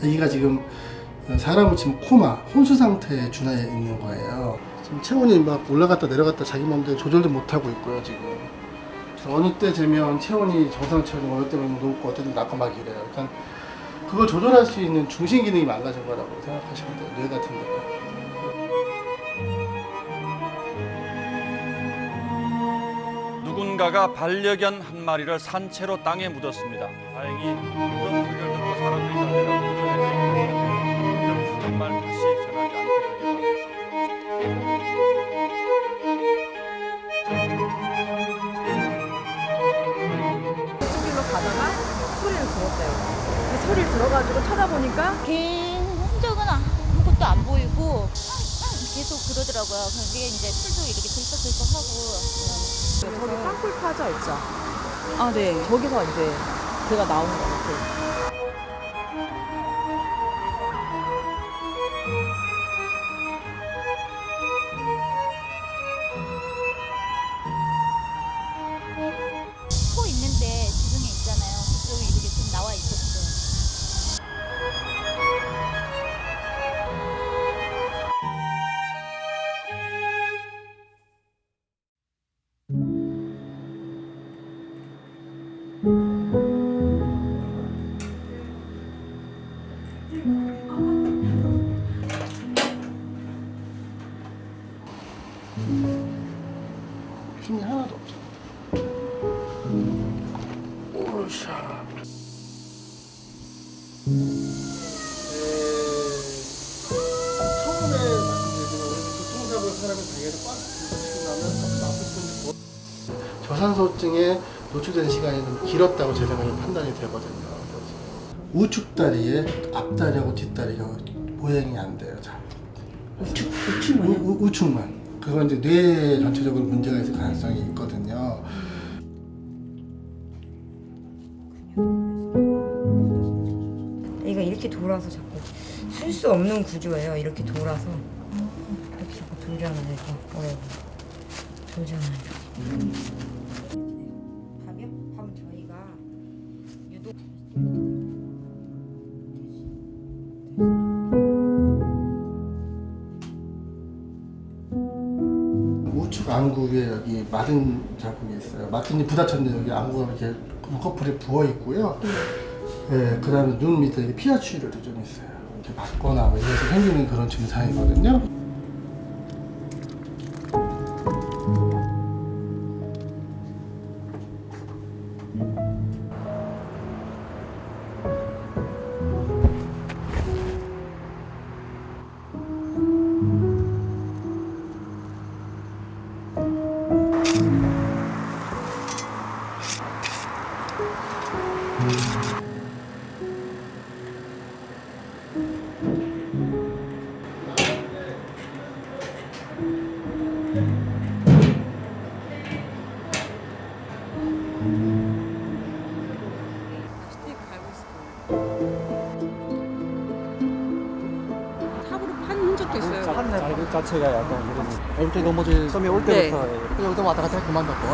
아기가 지금 사람을 치면 코마, 혼수 상태에 준하에 있는 거예요. 지금 체온이 막 올라갔다 내려갔다 자기 마음대로 조절도 못하고 있고요, 지금. 그래서 어느 때 되면 체온이 정상 체온이 어느 때면 높고 어느 때는 낮고 막 이래요. 그러니까 그걸 조절할 수 있는 중심 기능이 망가진 거라고 생각하시면 돼요, 뇌 같은 데가. 누군가가 반려견 한 마리를 산채로 땅에 묻었습니다. 다행히 그런 소리를 듣고 사람들이 달려가 구조했고 이런 정말 다시 전하지 않게 되길 저길로 가다가 소리를 들었대요. 그 소리를 들어가지고 쳐다보니까 개인 흔적은 아무것도 안 보이고 계속 그러더라고요. 그게 이제 풀도 이렇게 들썩들썩하고 저기 땅굴 파져 있죠. 아, 네. 저기서 이제 걔가 나온 것 같아요. 코 있는데 지붕에 있잖아요. 그쪽이 이렇게 좀 나와 있었어요. 힘이 하나도 없어. 오샤. 처음에 말씀드리지만 우리 교통사고를 사람이 당해서 꽉 긁어치고 나면 아픈 건지 저산소증에 노출된 시간이 좀 길었다고 제 생각에 판단이 되거든요. 우측다리에 앞다리하고 뒷다리가 보행이 안 돼요. 잘. 우측만요? 우측만. 그건 이제 뇌에 전체적으로 문제가 있을 가능성이 있거든요. 얘가 이렇게 돌아서 자꾸 쓸 수 없는 구조예요. 이렇게 돌아서 이렇게 자꾸 돌잖아요. 이거 어려워. 돌잖아요. 밥이요? 밥은 저희가 유독 우측 안구 위에 여기 마른 자국이 있어요. 마틴이 부딪혔는데 여기 안구가 이렇게 커플이 부어 있고요. 예, 그다음에 눈 밑에 이렇게 피하 출혈이 좀 있어요. 이렇게 맞거나 뭐 이래서 생기는 그런 증상이거든요. 스테이크 갈고 있을 거예요. 탑으로 판 흔적도 있어요. 자극 자체가 약간 그런 이렇게 넘어질 섬에 올 때부터 여기도 왔다 갔다 그만뒀고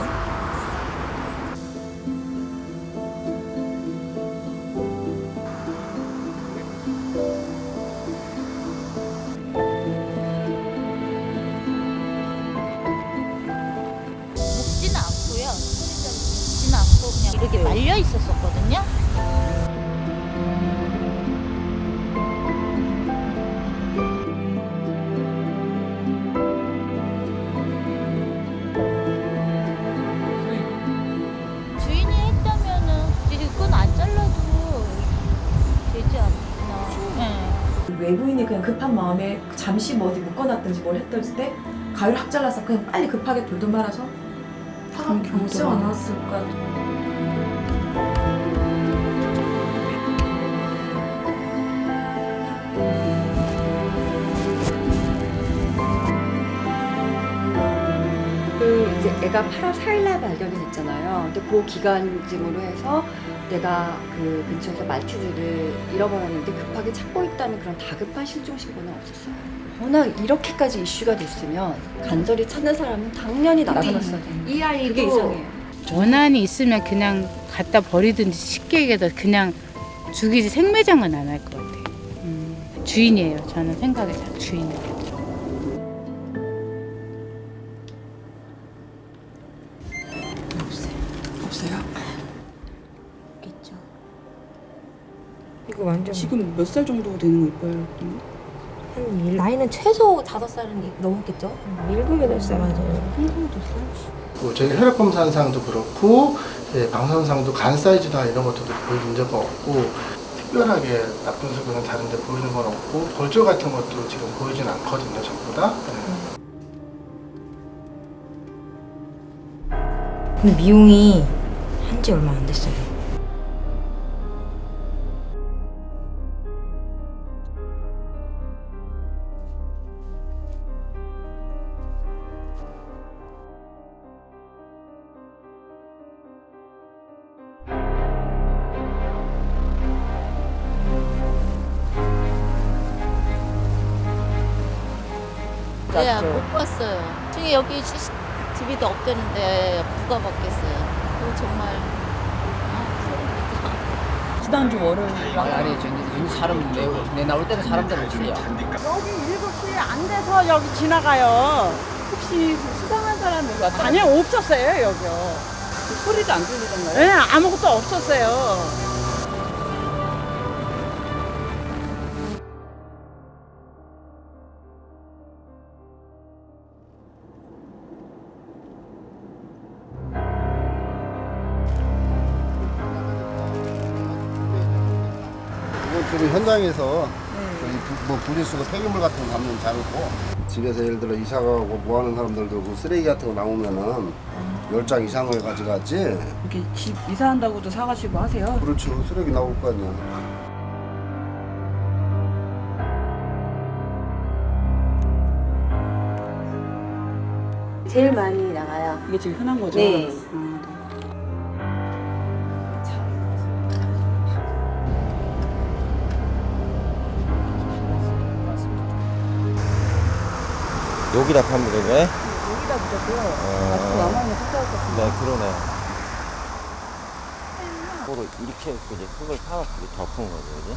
먹지는 않고요. 소리처럼 먹지는 않고 그냥 이렇게 말려 있었었거든요. 주인이 했다면은 그건 안 잘라도 되지 않나. 네. 외부인이 그냥 급한 마음에 잠시 뭐 어디 묶어놨든지 뭘 했던지 때 가위를 확 잘라서 그냥 빨리 급하게 돌돌 말아서 화가 나지 않았을까. 이제 애가 8월 4일날 발견이 됐잖아요. 근데 그 기간쯤으로 해서 내가 그 근처에서 말티즈를 잃어버렸는데 급하게 찾고 있다는 그런 다급한 실종 신고는 없었어요. 워낙 이렇게까지 이슈가 됐으면 간절히 찾는 사람은 당연히 나타났어요. 이 아이도 그게 이상해요. 원한이 있으면 그냥 갖다 버리든지 쉽게 얘기해서 그냥 죽이지 생매장은 안 할 것 같아요. 주인이에요. 저는 생각에 다 주인이에요. 없어요? 있겠죠. 이거 완전 지금 몇 살 정도 되는 걸까요? 나이는 최소 5살은 넘었겠죠? 7, 8살 맞아요. 7, 8살? 뭐 저희 혈액 검사상도 그렇고 방사선상도 간 사이즈나 이런 것들도 거의 문제가 없고 특별하게 나쁜 소견은 다른데 보이는 건 없고 골절 같은 것도 지금 보이진 않거든요, 전부 다. 근데 미용이 한지 얼마 안 됐어요. 네, 못 봤어요. 저기 여기 CCTV도 없대는데 누가 봤겠어요. 그거 정말 지난주 월요일 아니 저기 사람 내 나올 때는 사람들 없어요. 여기 7시 안 돼서 여기 지나가요. 혹시 수상한 사람이 아니요, 없었어요, 여기요. 소리도 안 들리던가요? 네, 아무것도 없었어요. 주로 현장에서 뭐 분리수거 폐기물 같은 거 담는 자르고 집에서 예를 들어 이사 가고 뭐 하는 사람들도 그 쓰레기 같은 거 나오면은 10장 이상을 가져갔지. 이렇게 집 이사한다고도 사가시고 하세요? 그렇죠. 쓰레기 나올 거 아니야. 제일 많이 나가요. 이게 지금 흔한 거죠? 네. 여기다 파면 되네? 여기다 붙였고요. 아직도 남아있는 숫자일 것 같은데. 네, 그러네. 삽으로 이렇게 이제 흙을 파갖고 덮은 거죠, 그지?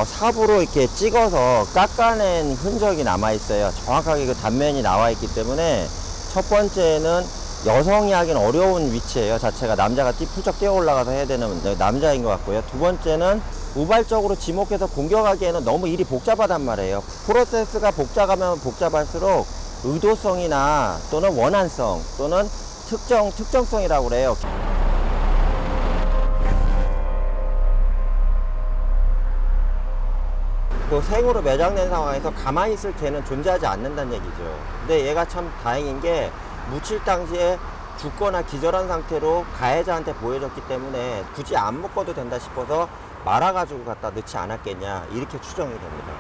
삽으로 이렇게 찍어서 깎아낸 흔적이 남아있어요. 정확하게 그 단면이 나와있기 때문에 첫 번째는 여성이 하긴 어려운 위치예요. 자체가 남자가 훌쩍 뛰어 올라가서 해야 되는 남자인 것 같고요. 두 번째는 우발적으로 지목해서 공격하기에는 너무 일이 복잡하단 말이에요. 프로세스가 복잡하면 복잡할수록 의도성이나 또는 원한성 또는 특정성이라고 그래요. 그 생으로 매장된 상황에서 가만히 있을 개는 존재하지 않는다는 얘기죠. 근데 얘가 참 다행인 게 묻힐 당시에 죽거나 기절한 상태로 가해자한테 보여졌기 때문에 굳이 안 묶어도 된다 싶어서 말아가지고 갖다 넣지 않았겠냐, 이렇게 추정이 됩니다.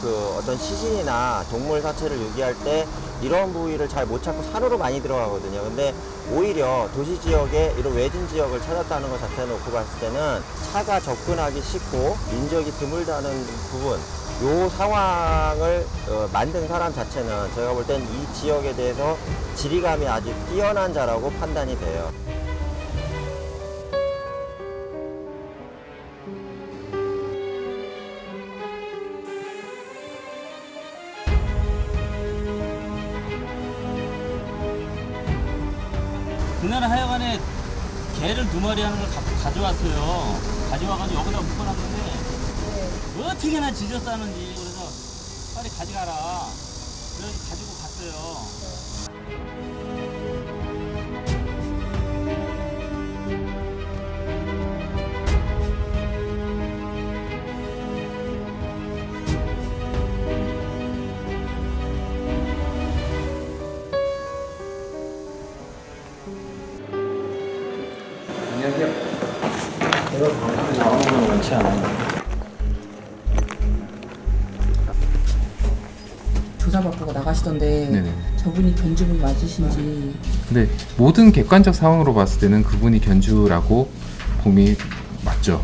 그 어떤 시신이나 동물 사체를 유기할 때 이런 부위를 잘 못 찾고 산으로 많이 들어가거든요. 근데 오히려 도시 지역에 이런 외진 지역을 찾았다는 것 자체 놓고 봤을 때는 차가 접근하기 쉽고 인적이 드물다는 부분, 요 상황을 만든 사람 자체는 제가 볼 땐 이 지역에 대해서 지리감이 아주 뛰어난 자라고 판단이 돼요. 그날은 하여간에 개를 2마리 하는 걸 가져왔어요. 가져와가지고 여기다 묶어놨는데 어떻게나 지져 싸는지, 그래서 빨리 가져가라. 그래서 가지고 갔어요. 안녕하세요. 제가 방송에 나오는 건 많지 않아요. 조사받고 나가시던데 네네. 저분이 견주분 맞으신지. 근데 모든 객관적 상황으로 봤을 때는 그분이 견주라고 봄이 맞죠.